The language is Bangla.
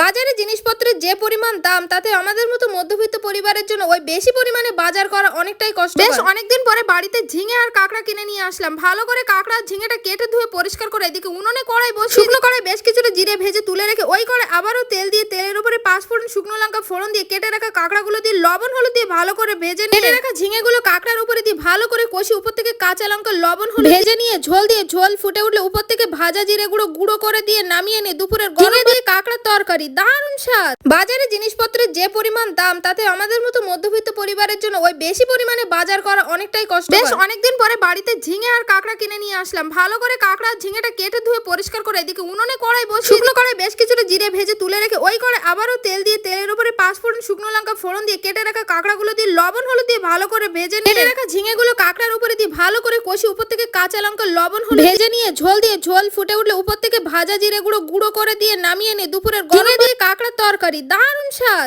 বাজারে জিনিসপত্রের যে পরিমাণ দাম তাতে আমাদের মতো মধ্যবিত্ত পরিবারের জন্য ওই বেশি পরিমাণে বাজার করা অনেকটাই কষ্ট। বেশ অনেকদিন পরে বাড়িতে ঝিঙে আর কাঁকড়া কিনে নিয়ে আসলাম। ভালো করে কাঁকড়া ঝিঙেটা কেটে ধুয়ে পরিষ্কার করে এদিকে উনুনে কড়াই বসিয়ে শুকনো কড়াই বেশ কিছুটা জিরে ভেজে তুলে রেখে ওই কড়াই আবারও তেল দিয়ে তেলের উপরে পাঁচফোড়ন শুকনো লঙ্কা ফোড়ন দিয়ে কেটে রাখা কাঁকড়াগুলো দিয়ে লবণ হলুদ দিয়ে ভালো করে ভেজে নিয়ে কেটে রাখা ঝিঙেগুলো কাঁকড়ার উপরে দিয়ে ভালো করে কষি উপর থেকে কাঁচা লঙ্কা লবণ হলুদ ভেজে নিয়ে ঝোল ফুটে উঠলে উপর থেকে ভাজা জিরে গুঁড়ো করে দিয়ে নামিয়ে নিয়ে দুপুরের গরমে দিয়ে কাঁকড়ার তরকারি দারুণ স্বাদ। বাজারে জিনিসপত্রের যে পরিমাণ দাম তাতে আমাদের মতো মধ্যবিত্ত পরিবারের জন্য ওই বেশি পরিমাণে বাজার করা অনেকটাই কষ্ট। বেশ অনেকদিন পরে বাড়িতে ঝিঙে আর কাঁকড়া কিনে নিয়ে আসলাম। ভালো করে কাঁকড়া ঝিঙেটা কেটে ধুয়ে পরিষ্কার করে এদিকে উনুনে কড়াই বসিয়ে শুকনো কড়াই বেশ কিছুটা জিরে ভেজে তুলে রেখে ওই কড়াই আবারও তেল দিয়ে তেলের উপরে পাঁচফোড়ন শুকনো লঙ্কা ফোড়ন দিয়ে কেটে রাখা কাঁকড়াগুলো দিয়ে লবণ হলুদ দিয়ে ভালো করে ভেজে নিয়ে কেটে রাখা ঝিঙেগুলো কাঁকড়ার উপরে দিয়ে ভালো করে কষি উপর থেকে কাঁচা লঙ্কা লবণ হলুদ ভেজে নিয়ে ঝোল ফুটে উঠলে উপর থেকে ভাজা জিরে গুঁড়ো করে দিয়ে নামিয়ে নিয়ে দুপুরের গরমে দিয়ে কাঁকড়ার তরকারি দারুণ স্বাদ।